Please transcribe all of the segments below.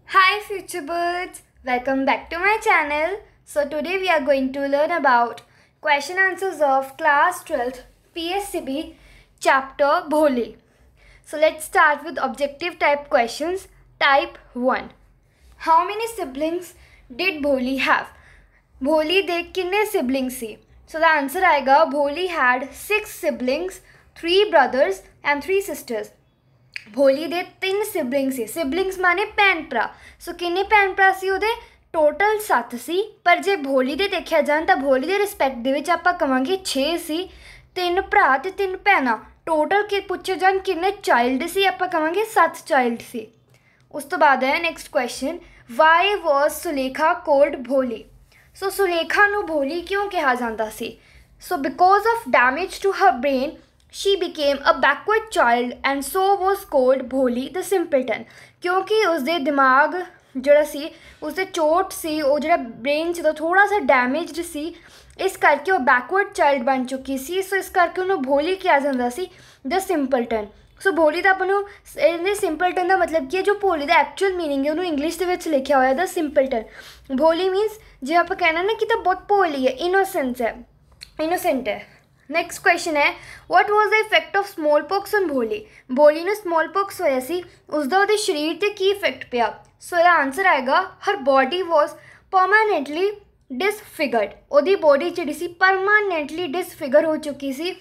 Hi future birds, welcome back to my channel. So today we are going to learn about question answers of class 12th PSCB chapter Bholi. So let's start with objective type questions. Type 1. How many siblings did Bholi have? Bholi de कितने siblings C? So the answer आएगा Bholi had 6 siblings, 3 brothers and 3 sisters. भोली दे 3 siblings सी siblings माने भैन भरा सो किन्ने भैन भरा सी उहदे टोटल 7 सी पर जे भोली दे देखिया जान तां भोली दे रिस्पैक्ट दे विच आपां कवांगे 6 सी 3 भरा ते 3 भैणां टोटल के पुछे जान किन्ने चाइल्ड सी आपां कवांगे 7 चाइल्ड सी। उस तो बाद है next question why was Sulekha called Bholi. So Sulekha नूं भोली क्यों कहा जाता सी? So because of damage to her brain she became a backward child and so was called भोली the simpleton क्योंकि उसके दिमाग जोड़ा सी उसके चोट सी वो जो ब्रेन से तो थोड़ा सा डैमेज्ड सी इस करके वो बैकवर्ड चाइल्ड बन चुकी सी सो इस करके उन्होंने भोली किया जाता सी द सिंपलटन। सो भोली का अपन सिंपलटन का मतलब कि जो भोली का एक्चुअल मीनिंग है उन्होंने इंग्लिश के लिखा हुआ द सिंपलटन। भोली मीनस जो आप कहना ना कि तो बहुत भोली है इनोसेंट है। नेक्स्ट क्वेश्चन है what was the effect of small pox on भोली। भोली ने स्मॉल पॉक्स होया सी उसका वो शरीर पर की इफेक्ट पिया। सो यदा आंसर आएगा हर बॉडी वॉज परमानेंटली डिसफिगर्ड। वो बॉडी जी सी परमानेंटली डिसफिगर हो चुकी सी।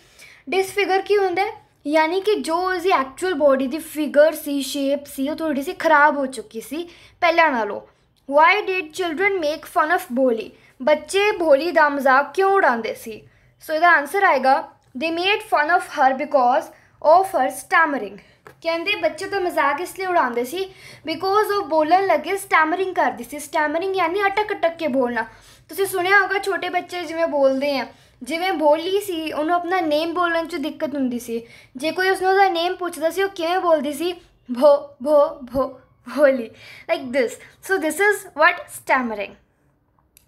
डिसफिगर की होंगे यानी कि जो उसकी एक्चुअल बॉडी की फिगर सी शेप सी वो थोड़ी सी खराब हो चुकी सी पहला नालों। Why did children make fun of Bholi. बच्चे भोली का मजाक क्यों उड़ाते सी? सो यदा आंसर आएगा they made fun of her because of her stammering. कहते बच्चे तो मजाक इसलिए उड़ाते सी बिकॉज वो बोलन लगे स्टैमरिंग करती सी। स्टैमरिंग यानी अटक अटक के बोलना। तुसीं सुनिया होगा छोटे बच्चे जिवें बोलते हैं जिवें भोली सी उन्होंने अपना नेम बोलने च दिक्कत होंदी सी। जे कोई उसने उसका नेम पूछता सी वो किवें बोलती सी भो भो भो Bholi like this. So this is what stammering.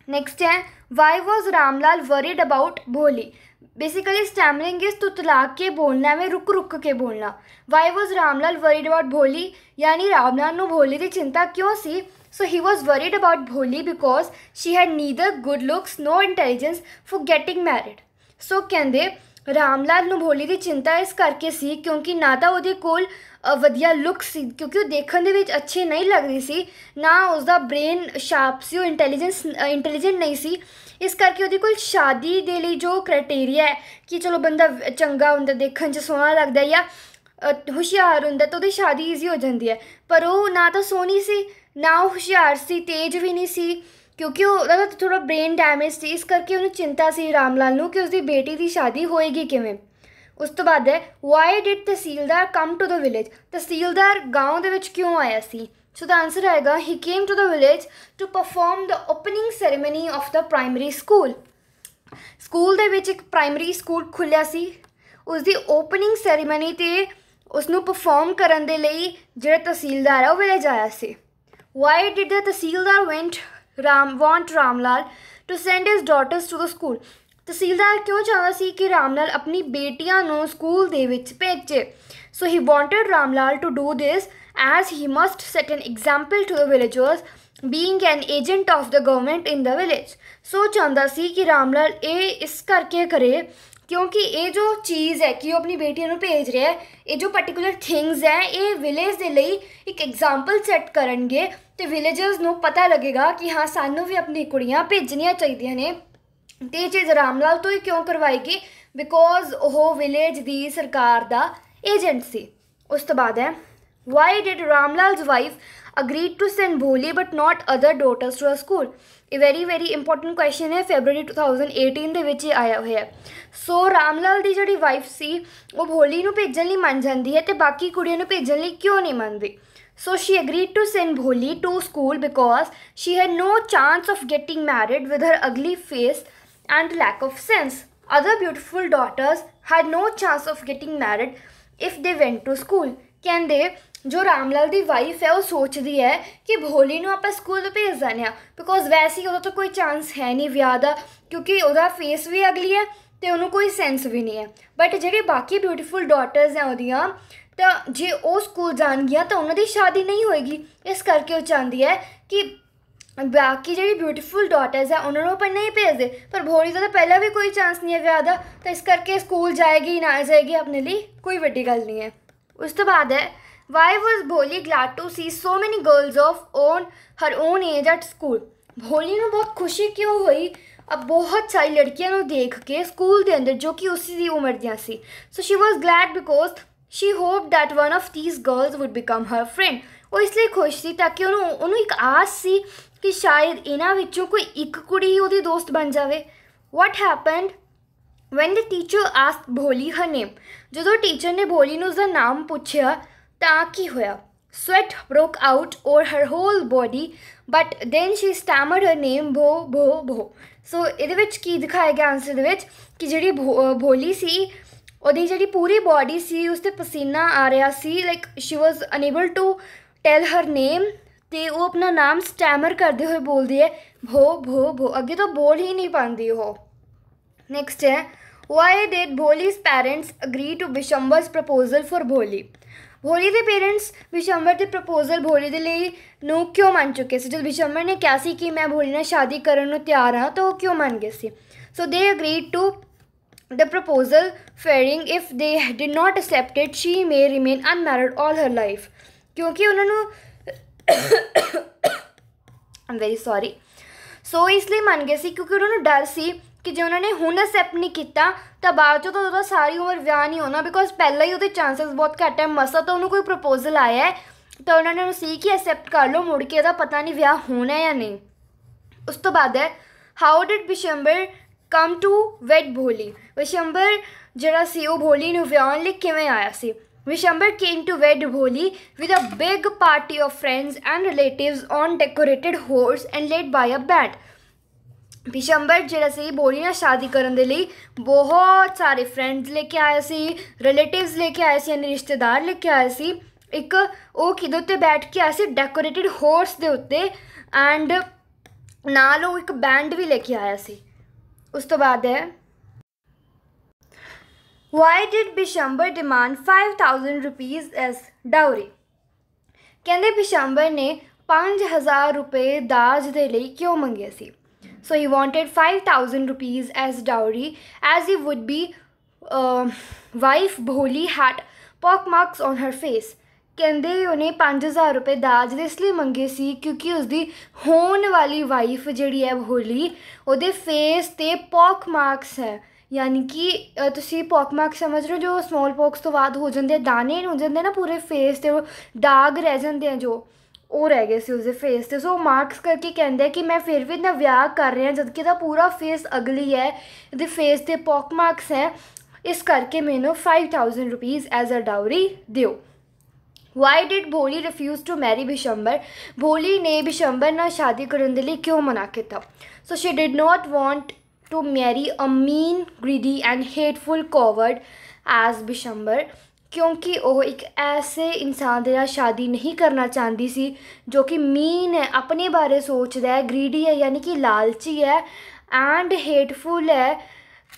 Next है why was Ramlal worried about Bholi. Basically stammering is तुतला के बोलना में रुक रुक के बोलना। Why was Ramlal worried about Bholi यानी रामलाल नूं भोली की चिंता क्यों सी? So he was worried about Bholi because she had neither good looks no intelligence for getting married. So कहते रामलाल नूं भोली की चिंता इस करके सी क्योंकि ना तो वो कोल वधिया लुक सी क्योंकि वो देखने दे अच्छी नहीं लगती सी ना उसका ब्रेन शार्प सी इंटैलीजेंट नहीं सी। इस करके वो कोल शादी के लिए जो क्राइटेरिया है कि चलो बंदा चंगा होंदा देखने च सोहना लगता है या हुशियार होंदा तो उसकी शादी ईजी हो जाती है। पर वो ना तो सोहनी सी ना वो हुशियार सी तेज भी नहीं सी क्योंकि वो थोड़ा ब्रेन डैमेज थी इस करके उन्हें चिंता सी रामलाल नूं कि उसकी बेटी की शादी होएगी किवें। उस तो बाद है why did tehsildar come to the village. Tehsildar गाँव के क्यों आया सी? सो द आंसर आएगा he came to the village to perform the opening ceremony of the primary school. School दे विच एक प्राइमरी स्कूल खुलिया सी उसकी ओपनिंग सैरेमनी ते उसनूं परफॉर्म करन दे लई जिहड़ा तहसीलदार है वो विलेज आया सी। Why did the tehsildar want Ramlal to send his daughters to the school. Tehsildar क्यों चाहता सी कि रामलाल अपनी बेटियां नूं स्कूल दे विच भेजे? So he wanted Ramlal to do this as he must set an example to the villagers being an agent of the government in the village. So चाहता सी कि रामलाल ये इस करके करे क्योंकि ये जो चीज़ है कि वो अपनी बेटियों को भेज रहा है ये जो पर्टिकुलर थिंग्स है ये विलेज के लिए एक एग्जाम्पल सैट करेंगे तो विलेजर्स को पता लगेगा कि हाँ सानू भी अपनी कुड़ियाँ भेजनिया चाहिए ने। तो ये चीज़ रामलाल तो ही क्यों करवाएगी बिकॉज वो विलेज की सरकार का एजेंट सी। उस तो बाद है why did Ramlal's wife agreed to send Bholi but not other daughters to a school. ये वेरी इंपॉर्टेंट क्वेश्चन है फरवरी 2018 के विच आया हुआ है। सो रामलाल की जी वाइफ सी वो भोली नूं भेजण लई मन जाती है तो बाकी कुड़ियों नूं भेजण लई क्यों नहीं मनती? So she agreed to send Bholi to school because she had no chance of getting married with her ugly face and lack of sense. Other beautiful daughters had no chance of getting married if they went to school. कहते जो रामलाल की wife है वो सोचती है कि भोली नूं आपां स्कूल भेज देने बिकॉज वैसे ही तो कोई चांस है नहीं विआह का क्योंकि उसका फेस भी अगली है तो उन्होंने कोई सेंस भी नहीं है। बट जी बाकी ब्यूटीफुल डॉटर्स हैं ਤਾਂ ਜੇ ਉਹ ਸਕੂਲ ਜਾਣਗੀਆਂ ਤਾਂ ਉਹਨਾਂ ਦੀ ਸ਼ਾਦੀ ਨਹੀਂ ਹੋਏਗੀ। ਇਸ ਕਰਕੇ ਉਹ ਚਾਹੁੰਦੀ ਹੈ ਕਿ ਬਾਕੀ ਜਿਹੜੀ ਬਿਊਟੀਫੁਲ ਡਾਟਰਸ ਹੈ ਉਹਨਾਂ ਨੂੰ ਆਪਾਂ ਨਹੀਂ ਭੇਜਦੇ, ਪਰ ਭੋਲੀ ਦਾ ਤਾਂ ਪਹਿਲਾਂ ਵੀ ਕੋਈ ਚਾਂਸ ਨਹੀਂ ਹੈ ਵਿਆਹ ਦਾ, ਤਾਂ ਇਸ ਕਰਕੇ ਸਕੂਲ ਜਾਏਗੀ ਨਾ ਜਾਏਗੀ ਆਪਣੇ ਲਈ ਕੋਈ ਵੱਡੀ ਗੱਲ ਨਹੀਂ ਹੈ। ਉਸ ਤੋਂ ਬਾਅਦ ਹੈ Y was Bholi Glade to see so many girls of her own age at school. Bholi ਨੂੰ ਬਹੁਤ ਖੁਸ਼ੀ ਕਿਉਂ ਹੋਈ अब बहुत सारी लड़कियों को देख के स्कूल के अंदर जो कि उसी दी उम्र दियां सी। So she was glad because she hope that one of these girls would become her friend. वो इसलिए खुश थी ताकि उन्होंने एक आस सी कि शायद इन्हां विचों कोई एक कुड़ी ही उहदी दोस्त बन जाए। What happened when the teacher asked भोली हर नेम। जो टीचर ने भोली नूं उसदा नाम पूछया तां की होया। Sweat broke out over her whole body, but then she stammered her name भो भो भो। सो ਇਹਦੇ ਵਿੱਚ ਕੀ ਦਿਖਾਇਆ ਗਿਆ ਆਨਸਰ ਦੇ ਵਿੱਚ ਕਿ ਜਿਹੜੀ ਭੋਲੀ ਸੀ ਉਹਦੀ ਜਿਹੜੀ ਪੂਰੀ ਬੋਡੀ ਸੀ ਉਸ 'ਤੇ ਪਸੀਨਾ ਆ ਰਿਹਾ ਸੀ, like she was unable to tell her name, ਅਤੇ ਉਹ ਆਪਣਾ ਨਾਮ ਸਟੈਮਰ ਕਰਦੇ ਹੋਏ ਬੋਲਦੀ ਹੈ ਭੋ ਭੋ ਭੋ, ਅੱਗੇ ਤੋਂ ਬੋਲ ਹੀ ਨਹੀਂ ਪਾਉਂਦੀ ਉਹ। ਨੈਕਸਟ ਹੈ why did Bholi's parents agree to Bishamber's proposal for Bholi. Bholi के पेरेंट्स बिशंबर के प्रपोजल भोली के लिए ਨੂੰ क्यों मन चुके थे। जब बिशंबर ने कहा सी कि मैं भोली ਨਾਲ शादी करन ਨੂੰ ਤਿਆਰ ਹਾਂ तो क्यों मन गए सी। सो दे agreed to the proposal fearing if they did not accept it she may remain unmarried all her life। क्योंकि ਉਹਨਾਂ ਨੂੰ I'm very sorry। सो इसलिए मन गए सी क्योंकि ਉਹਨਾਂ ਨੂੰ ਡਰ ਸੀ कि जो उन्होंने हुण एक्सैप्ट नहीं किया तो बाद चो तो सारी उम्र विआह नहीं होना, बिकॉज पहला ही वो चांसिस बहुत घट है। मसा तो उन्होंने कोई प्रपोजल आया है तो उन्होंने सी कि एक्सैप्ट कर लो, मुड़ के पता नहीं विआह होना है या नहीं। उस तो बाद है how did Bishamber come to wed Bholi. Bishamber जरा सी वो भोली नूं विआहण लई किवें आया सी। बिशंबर केम टू वेड भोली with a big party of friends and relatives on decorated horse and led by a band. Bishambar जिहड़ा सी भोली नाल शादी करन दे लई बहुत सारे फ्रेंड्स लेके आए सी, रिलेटिव्स लेके आए सी, यानी रिश्तेदार लेके आए सी। एक वो किदे उत्ते बैठ के आए सी डेकोरेटेड हॉर्स दे उत्ते, एंड नाल वो एक बैंड भी लेके आया सी। उस तो बाद है why did Bishambar demand 5000 rupees as dowry. कहंदे बिशंबर ने 5000 रुपये दाज दे लई क्यों मंगे सी। So he wanted 5000 rupees as dowry as he would be wife Bholi had pock marks on her face। कहंदे उन्हें 5000 रुपये दाज दे इसलिए मंगे सी क्योंकि उसकी होने वाली वाइफ जिहड़ी है भोली उहदे फेस ते पॉक मार्क्स है, यानी कि तुसी पॉक मार्क्स समझ रहे हो जो स्मॉल पॉक्स तो बाद हो जाते दाने हो जाते ना पूरे फेस ते दाग रह जाते हैं जो ਉਹ ਰਹਿ ਗਏ ਸੀ ਉਸਦੇ ਫੇਸ 'ਤੇ। ਸੋ ਮਾਰਕਸ ਕਰਕੇ ਕਹਿੰਦੇ ਕਿ ਮੈਂ ਫਿਰ ਵੀ ਇਹਦਾ ਵਿਆਹ ਕਰ ਰਿਹਾ ਜਦਕਿ ਇਹਦਾ ਪੂਰਾ ਫੇਸ ਅਗਲੀ ਹੈ, ਇਹਦੇ ਫੇਸ 'ਤੇ ਪੌਕ ਮਾਰਕਸ ਹੈ, ਇਸ ਕਰਕੇ ਮੈਨੂੰ 5000 रुपीज़ एज अ डाउरी ਦਿਓ। वाई डिड भोली रिफ्यूज़ टू मैरी बिशंबर। भोली ने बिशंबर ਨਾਲ शादी ਕਰਨ ਦੇ ਲਈ ਕਿਉਂ ਮਨਾ ਕੀਤਾ। So she did not want to marry a mean greedy and hateful coward as Bishambar, क्योंकि वह एक ऐसे इंसान के नाल शादी नहीं करना चाहती सी जो कि मीन है, अपने बारे सोचता है, ग्रीडी है यानी कि लालची है, एंड हेटफुल है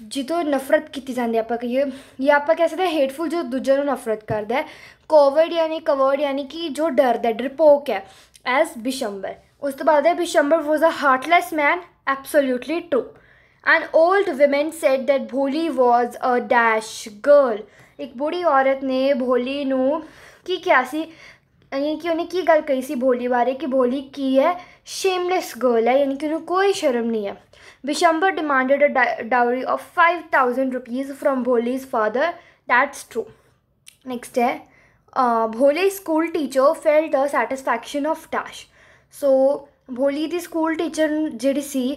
जितों नफरत की जाती है। आप कहिए या आप कह सकते हैं हेटफुल जो दूजे को नफरत करता है, कवर्ड यानी कि जो डरदा डरपोक है एज बिशंबर। उस तो बाद है Bishamber was a heartless man, absolutely true. And old women said that Bholi was a dash girl. एक बूढ़ी औरत ने भोली नूं की क्या सी, यानी कि उन्हें की गल कही सी भोली बारे कि भोली की है शेमलेस गर्ल है, यानी कि उन्हें कोई शर्म नहीं है। Bishamber demanded a dowry of 5000 rupees from Bholi's father, that's true. Next है Bholi school teacher felt a satisfaction of dash. So Bholi दी स्कूल टीचर जिहड़ी सी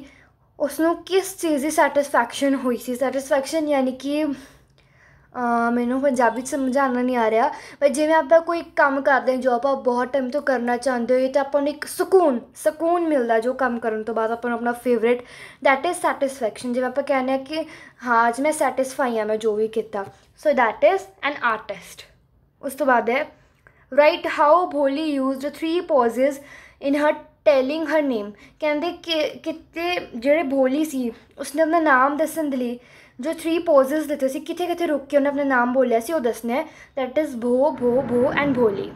उसनों किस चीज़ की सैटिस्फैक्शन हुई सी। सैटिस्फैक्शन यानी कि मैनू पंजाबी समझाना नहीं आ रहा, पर जिवें आप कोई काम करते हैं जो आप बहुत टाइम तो करना चाहते हो तो आपको एक सुकून मिलता जो काम करने तो बाद अपन अपना फेवरेट, दैट इज़ सैटिस्फैक्शन। जिवें आप कहने कि हाँ अज मैं सैटिस्फाई हाँ मैं जो भी किया, so that is an artist. उस तो बाद है राइट हाउ भोली यूज्ड 3 पॉजेज इन हर टेलिंग हर नेम। कहते कि कितने जेह्ड़े भोली सी उसने अपना नाम दस्सण दे लई जो 3 पोजेस दिते सी किथे किथे रुक के उन्हें अपना नाम बोलिया सी वो दसना है, दैट इज़ भो भो भो एंड भोली।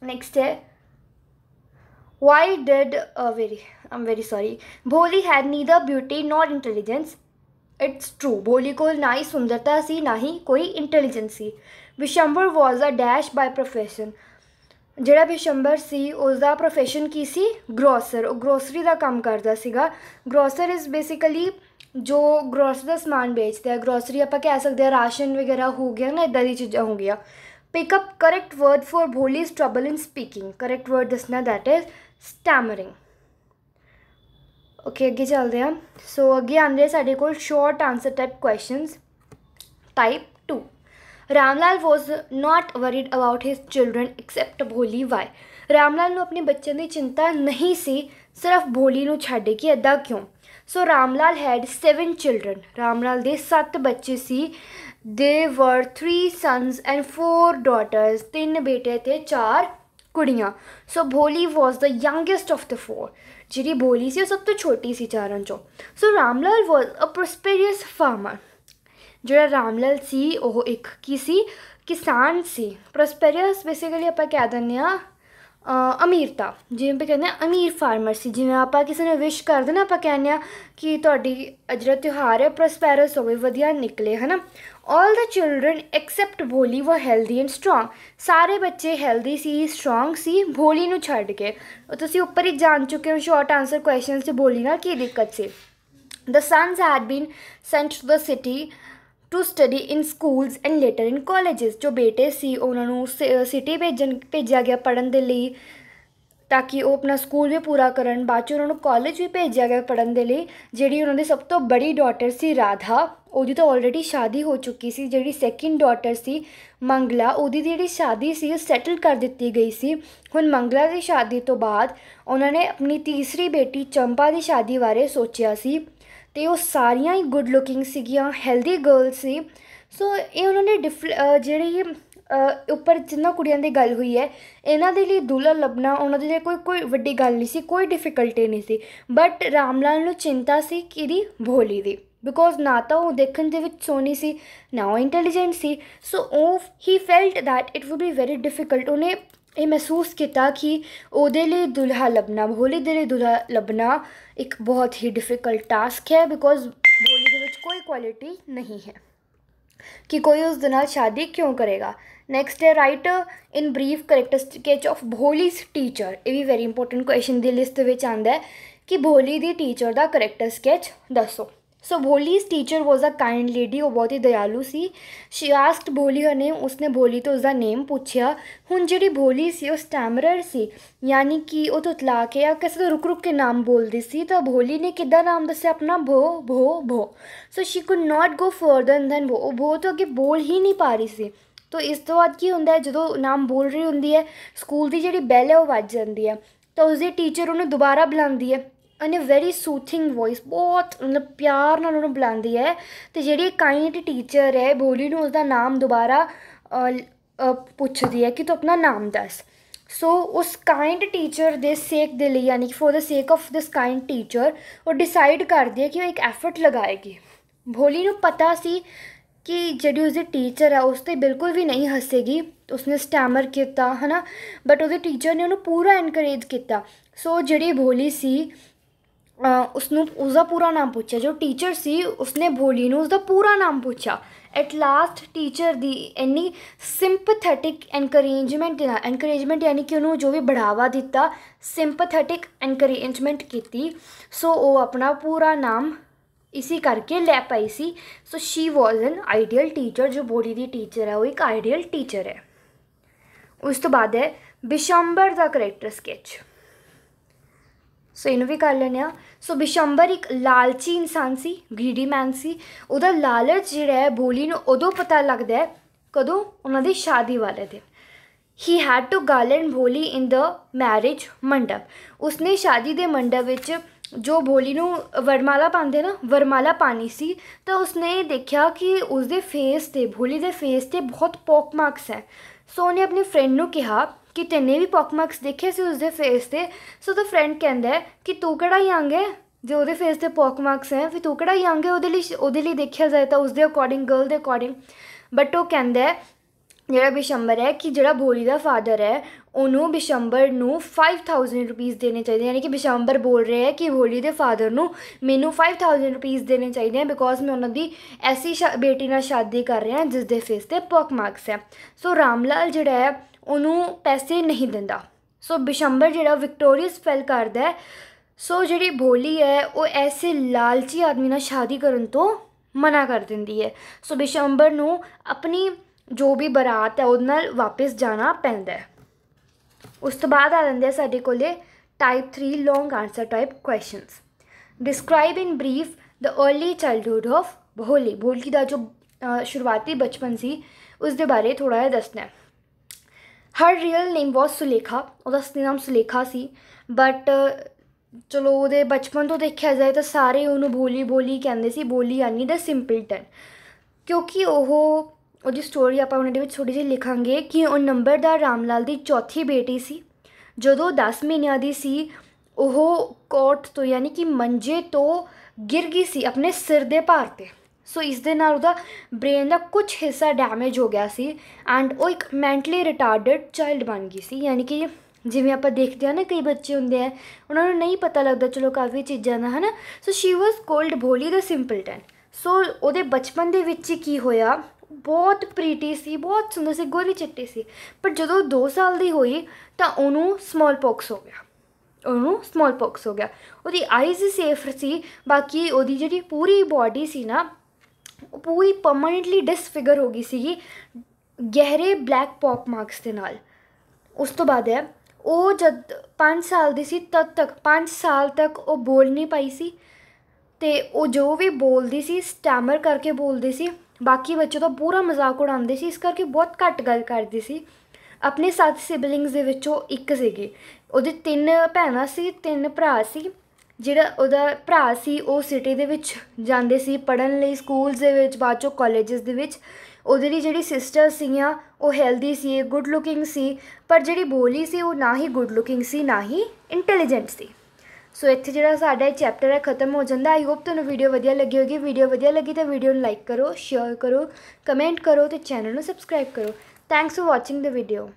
नेक्स्ट है why did I'm very sorry, भोली had neither beauty nor intelligence। It's true, Bholi को ना ही सुंदरता सी ना ही कोई इंटैलीजेंस सी। Vishambar was a dash by profession, ਜਿਹੜਾ ਵਿਸ਼ੰਬਰ ਸੀ ਉਸਦਾ ਪ੍ਰੋਫੈਸ਼ਨ ਕੀ ਸੀ? ਗਰੋਸਰ। ਉਹ ਗਰੋਸਰੀ ਦਾ ਕੰਮ ਕਰਦਾ ਸੀਗਾ। ਗਰੋਸਰ ਇਜ਼ ਬੇਸਿਕਲੀ ਜੋ ਗਰੋਸਰੀ ਦਾ ਸਮਾਨ ਵੇਚਦਾ ਹੈ। ਗਰੋਸਰੀ ਆਪਾਂ ਕਹਿ ਸਕਦੇ ਹਾਂ ਰਾਸ਼ਨ ਵਗੈਰਾ ਹੋ ਗਿਆ ਨਾ, ਇੱਦਾਂ ਦੀ ਚੀਜ਼ਾਂ ਹੋ ਗਈਆਂ। Pick up correct word for Bholi's trouble in speaking. Correct word ਦੱਸਣਾ, दैट इज़ स्टैमरिंग। ओके अगे चलते हैं। सो अगे आते हैं साढ़े कोल short answer type questions. Type 2, Ramlal was not worried about his children except Bholi. Why? Ramlal नूं अपने बच्चों की चिंता नहीं सी सिर्फ भोली नूं छड्ड के। इदा क्यों? सो रामलाल हैड 7 चिल्ड्रन। रामलाल दे 7 बच्चे सी। दे वर 3 सन्स एंड 4 डॉटर्स। 3 बेटे ते 4 कुड़ियाँ। सो भोली was the youngest of the 4। जी भोली सी सब तो छोटी सी चारों चों। सो Ramlal was a prosperous farmer. जो रामलाल सी वो एक की सी? किसान सी। प्रोस्पेरियस बेसिकली आप कह दें अमीरता, जिवें कहते हैं अमीर फार्मर सी। जिवें आप किसी ने विश करते ना, आप कहने कि तुहाडी जो त्यौहार है प्रोस्पेरस होवे, वधिया निकले, है ना। ऑल द चिल्ड्रन एक्सैप्ट भोली वर हेल्दी एंड स्ट्रोंग। सारे बच्चे हेल्दी सी, स्ट्रोंग सी, भोली नूं छड्ड के। तुसीं उपर ही जान चुके हो शॉर्ट आंसर क्वेश्चन से भोली नाल की दिक्कत सी। The sons had been sent to the city to study in schools and later in colleges. जो बेटे सी उन्होंने सिटी भेजा गया पढ़न दे लई, ताकि वो अपना स्कूल भी पूरा करन। बाद च उन्होंने कॉलेज भी भेजा गया पढ़न दे लई। जिहड़ी उन्होंने सब तो बड़ी डॉटर सी राधा, उहदी तो ऑलरेडी शादी हो चुकी सी। जिहड़ी सैकेंड डॉटर सी मंगला, उहदी जिहड़ी शादी सी सैटल कर दित्ती गई सी। हुण मंगला की शादी तो बाद उन्होंने अपनी तीसरी बेटी चंपा की शादी बारे सोचिया सी। तो वो सारिया ही गुड लुकिंग सीगियां, हेल्दी गर्ल्स सी। सो ये उन्होंने जी उपर जिन्होंने कुड़ियां की गल हुई है, इन्हों के लिए दूल्हा लभना उन्होंने लिए कोई वड्डी गल नहीं सी, कोई डिफिकल्टी नहीं सी। बट रामलाल नूं चिंता सी कि भोली दी, बिकॉज ना तो वो देखने दे विच सोहनी सी, ना वो इंटैलीजेंट सी। So he felt that it would be very difficult. उन्हें ये महसूस किया कि उहदे लिए दुल्हा लभना, भोली दे लिए दुल्हा लभना एक बहुत ही डिफिकल्ट टास्क है, बिकॉज भोली दे विच कोई क्वालिटी नहीं है कि कोई उस दे नाल शादी क्यों करेगा। नैक्सट है write in brief character sketch of Bholi's teacher. ये भी वेरी इंपोर्टेंट क्वेश्चन की लिस्ट में आता है कि भोली दी टीचर का करैक्टर स्केच दसो। So Bholi's teacher was a kind lady. वो बहुत ही दयालु सी। शी आस्क्ड भोली हर नेम। उसने भोली तो उसका नेम पूछा। हुण जिहड़ी भोली सी वो स्टैमरर सी, यानी कि वो तुतला के या किसी तो रुक रुक के नाम बोलती सी। तो भोली ने किद्दां नाम दस्सिया अपना? भो भो भो। So she could not go further than भो। भो तो अगे बोल ही नहीं पा रही सी। तो इस तो बाद की होंदा है, जो नाम बोल रही होंदी है स्कूल की जिहड़ी बैल है वो वज जाती है। तो उसकी टीचर उन्हें दोबारा बुलाती है इन ए वेरी सूथिंग वॉइस, बहुत मतलब प्यार नाल उन्होंने बुलाती है। तो जी काइंड टीचर है भोली नूं उसका नाम दोबारा पुछदी है कि तू अपना नाम दस। सो उस काइंड टीचर दे सेक दे लिए, यानी कि for the sake of this kind teacher, वो डिसाइड करती है कि वो एक एफर्ट लगाएगी। भोली नूं पता सी कि जिहड़ी उसकी टीचर है उस पर बिल्कुल भी नहीं हसेगी। तो उसने स्टैमर किया है ना, बट उसके टीचर ने उन्हें पूरा इनकरेज किया। सो जिहड़ी भोली सी उसनों उसका पूरा नाम पूछा। जो टीचर सी उसने भोली नूं उसका पूरा नाम पूछा। एट लास्ट टीचर दी इन्नी सिंपथैटिक एनकरेजमेंट यानी कि उन्होंने जो भी बढ़ावा दिता, सिंपथैटिक एनकरेजमेंट की। सो वो अपना पूरा नाम इसी करके लै पाई सी। So she was an ideal teacher. जो भोली दी टीचर है वो एक आइडियल टीचर है। उस तो बाद है बिशंबर का करैक्टर स्केच। सो इनू भी कर लें। सो बिशंबर एक लालची इंसान सी, ग्रीडी मैन सी। उहदा लालच जिहड़ा है भोली नूं उदों पता लगदा है कदों? उन्हां दी शादी वाले दिन। ही हैड टू गार्लैंड भोली इन द मैरिज मंडप। उसने शादी के मंडप विच जो भोली नूं वरमाला पाते ना, वरमाला पानी सी। तो उसने देखा कि उसके फेस ते, भोली के फेस ते बहुत पॉक मार्क्स है। सो उन्हें अपनी फ्रेंड नूं कहा कि तेने भी पॉक मार्क्स देखे से उसके फेस से। सो तो फ्रेंड कहता है कि तू किहड़ा यंग है, जे ਉਹਦੇ ਫੇਸ ਤੇ ਪੌਕ ਮਾਰਕਸ ਹੈ ਫਿਰ ਤੂੰ ਕਿਹੜਾ ਯੰਗ ਹੈ ਉਹਦੇ ਲਈ ਦੇਖਿਆ ਜਾਏ ਤਾਂ ਉਸਦੇ ਅਕੋਰਡਿੰਗ ਗਰਲ ਦੇ ਅਕੋਰਡਿੰਗ। ਬਟ ਉਹ ਕਹਿੰਦਾ ਜਿਹੜਾ ਬਿਸ਼ੰਬਰ ਹੈ ਕਿ ਜਿਹੜਾ ਭੋਲੀ ਦਾ ਫਾਦਰ ਹੈ ਉਹਨੂੰ ਬਿਸ਼ੰਬਰ ਨੂੰ 5000 ਰੁਪੀਜ਼ ਦੇਣੇ ਚਾਹੀਦੇ, ਯਾਨੀ ਕਿ ਬਿਸ਼ੰਬਰ ਬੋਲ ਰਿਹਾ ਹੈ ਕਿ ਭੋਲੀ ਦੇ ਫਾਦਰ ਨੂੰ ਮੈਨੂੰ 5000 ਰੁਪੀਜ਼ ਦੇਣੇ ਚਾਹੀਦੇ ਹੈ ਬਿਕੋਜ਼ ਮੈਂ ਉਹਨਾਂ ਦੀ ਐਸੀ ਬੇਟੀ ਨਾਲ ਸ਼ਾਦੀ ਕਰ ਰਿਹਾ ਜਿਸ ਦੇ ਫੇਸ ਤੇ ਪੌਕ ਮਾਰਕਸ ਹੈ। ਸੋ ਰਾਮ ਲਾਲ ਜਿਹੜਾ ਹੈ ਉਹਨੂੰ ਪੈਸੇ ਨਹੀਂ ਦਿੰਦਾ। ਸੋ ਬਿਸ਼ੰਬਰ ਜਿਹੜਾ ਵਿਕਟੋਰੀਅਸ ਫੈਲ ਕਰਦਾ। ਸੋ ਜਿਹੜੀ ਭੋਲੀ ਹੈ ਉਹ ਐਸੇ ਲਾਲਚੀ ਆਦਮੀ ਨਾਲ ਸ਼ਾਦੀ ਕਰਨ ਤੋਂ ਮਨਾ ਕਰ ਦਿੰਦੀ ਹੈ। ਸੋ ਬਿਸ਼ੰਬਰ ਨੂੰ ਆਪਣੀ ਜੋ ਵੀ ਬਰਾਤ ਹੈ ਉਹਦੇ ਨਾਲ ਵਾਪਸ ਜਾਣਾ ਪੈਂਦਾ ਹੈ। ਉਸ ਤੋਂ ਬਾਅਦ ਆ ਜਾਂਦੇ ਸਾਡੇ ਕੋਲੇ type 3 long answer type questions. Describe in brief the early childhood of Bholi. Bholi ਦਾ ਜੋ ਸ਼ੁਰੂਆਤੀ ਬਚਪਨ ਸੀ ਉਸ ਦੇ ਬਾਰੇ ਥੋੜ੍ਹਾ ਜਿਹਾ ਦੱਸਣਾ ਹੈ। ਹਰ ਰੀਅਲ ਨੇਮ ਵਾਜ਼ ਸੁਲੇਖਾ, ਉਹਦਾ ਅਸਲੀ ਨਾਮ ਸੁਲੇਖਾ ਸੀ। ਬਟ ਚਲੋ ਉਹਦੇ ਬਚਪਨ ਤੋਂ ਦੇਖਿਆ ਜਾਏ ਤਾਂ ਸਾਰੇ ਉਹਨੂੰ ਭੋਲੀ ਭੋਲੀ ਕਹਿੰਦੇ ਸੀ, ਭੋਲੀ ਯਾਨੀ ਦਾ ਸਿੰਪਲਟਨ। ਕਿਉਂਕਿ ਉਹਦੀ ਸਟੋਰੀ ਆਪਾਂ ਉਹਨਾਂ ਦੇ ਵਿੱਚ ਥੋੜ੍ਹੀ ਜਿਹੀ ਲਿਖਾਂਗੇ ਕਿ ਉਹ ਨੰਬਰਦਾਰ ਰਾਮ ਲਾਲ ਦੀ ਚੌਥੀ ਬੇਟੀ ਸੀ। ਜਦੋਂ 10 ਮਹੀਨਿਆਂ ਦੀ ਸੀ ਉਹ ਕੋਟ ਤੋਂ ਯਾਨੀ ਕਿ ਮੰਜੇ ਤੋਂ ਗਿਰ ਗਈ ਸੀ ਆਪਣੇ ਸਿਰ ਦੇ ਭਾਰ 'ਤੇ। ਸੋ ਇਸ ਦੇ ਨਾਲ ਉਹਦਾ ਬ੍ਰੇਨ ਦਾ ਕੁਝ ਹਿੱਸਾ ਡੈਮੇਜ ਹੋ ਗਿਆ ਸੀ ਐਂਡ ਉਹ ਇੱਕ ਮੈਂਟਲੀ ਰਿਟਾਰਡਡ ਚਾਈਲਡ ਬਣ ਗਈ ਸੀ। ਯਾਨੀ ਕਿ ਜਿਵੇਂ ਆਪਾਂ ਦੇਖਦੇ ਹਾਂ ਨਾ ਕਈ ਬੱਚੇ ਹੁੰਦੇ ਆ ਉਹਨਾਂ ਨੂੰ ਨਹੀਂ ਪਤਾ ਲੱਗਦਾ ਚਲੋ ਕਾਫੀ ਚੀਜ਼ਾਂ ਦਾ, ਹੈ ਨਾ। ਸੋ ਸ਼ੀ ਵਾਜ਼ ਕੋਲਡ ਭੋਲੀ ਦਾ ਸਿੰਪਲਟਨ। ਸੋ ਉਹਦੇ ਬਚਪਨ ਦੇ ਵਿੱਚ ਕੀ ਹੋਇਆ, ਬਹੁਤ ਪ੍ਰੀਟੀ ਸੀ, ਬਹੁਤ ਸੁੰਦਰ ਸੀ, ਗੋਰੀ ਚਿੱਟੀ ਸੀ। ਪਰ ਜਦੋਂ 2 ਸਾਲ ਦੀ ਹੋਈ ਤਾਂ ਉਹਨੂੰ ਸਮੌਲ ਪੌਕਸ ਹੋ ਗਿਆ। ਉਹਦੀ ਆਈਜ਼ ਸੇਫ ਸੀ, ਬਾਕੀ ਉਹਦੀ ਜਿਹੜੀ ਪੂਰੀ ਬੋਡੀ ਸੀ ਨਾ ਉਹ ਪੂਰੀ ਪਰਮਾਨੈਂਟਲੀ ਡਿਸਫਿਗਰ ਹੋ ਗਈ ਸੀਗੀ ਗਹਿਰੇ ਬਲੈਕ ਪੌਕ ਮਾਰਕਸ ਦੇ ਨਾਲ। ਉਸ ਤੋਂ ਬਾਅਦ ਹੈ ਉਹ ਜਦ 5 ਸਾਲ ਦੀ ਸੀ ਤਦ ਤੱਕ 5 ਸਾਲ ਤੱਕ ਉਹ ਬੋਲ ਨਹੀਂ ਪਾਈ ਸੀ ਅਤੇ ਉਹ ਜੋ ਵੀ ਬੋਲਦੀ ਸੀ ਸਟੈਮਰ ਕਰਕੇ ਬੋਲਦੀ ਸੀ। ਬਾਕੀ ਬੱਚੇ ਤਾਂ ਪੂਰਾ ਮਜ਼ਾਕ ਉਡਾਉਂਦੇ ਸੀ, ਇਸ ਕਰਕੇ ਬਹੁਤ ਘੱਟ ਗੱਲ ਕਰਦੀ ਸੀ। ਆਪਣੇ 7 ਸਿਬਲਿੰਗਸ ਦੇ ਵਿੱਚੋਂ ਇੱਕ ਸੀਗੀ। ਉਹਦੇ 3 ਭੈਣਾਂ ਸੀ, 3 ਭਰਾ ਸੀ। ਜਿਹੜਾ ਉਹਦਾ ਭਰਾ ਸੀ ਉਹ ਸਿਟੀ ਦੇ ਵਿੱਚ ਜਾਂਦੇ ਸੀ ਪੜ੍ਹਨ ਲਈ ਸਕੂਲਸ ਦੇ ਵਿੱਚ, ਬਾਅਦ 'ਚੋਂ ਕਾਲਜਿਸ ਦੇ ਵਿੱਚ। ਉਹਦੇ ਲਈ ਜਿਹੜੀ ਸਿਸਟਰ ਸੀਗੀਆਂ ਉਹ ਹੈਲਦੀ ਸੀ, ਗੁੱਡ ਲੁਕਿੰਗ ਸੀ। ਪਰ ਜਿਹੜੀ ਭੋਲੀ ਸੀ ਉਹ ਨਾ ਹੀ ਗੁੱਡ ਲੁਕਿੰਗ ਸੀ ਨਾ ਹੀ ਇੰਟੈਲੀਜੈਂਟ ਸੀ। ਸੋ ਇੱਥੇ ਜਿਹੜਾ ਸਾਡਾ ਇਹ ਚੈਪਟਰ ਹੈ ਖਤਮ ਹੋ ਜਾਂਦਾ। ਆਈ ਹੋਪ ਤੁਹਾਨੂੰ ਵੀਡੀਓ ਵਧੀਆ ਲੱਗੀ ਹੋਗੀ। ਵੀਡੀਓ ਵਧੀਆ ਲੱਗੀ ਤਾਂ ਵੀਡੀਓ ਨੂੰ ਲਾਈਕ ਕਰੋ, ਸ਼ੇਅਰ ਕਰੋ, ਕਮੈਂਟ ਕਰੋ ਅਤੇ ਚੈਨਲ ਨੂੰ ਸਬਸਕ੍ਰਾਈਬ ਕਰੋ। Thanks for watching the video.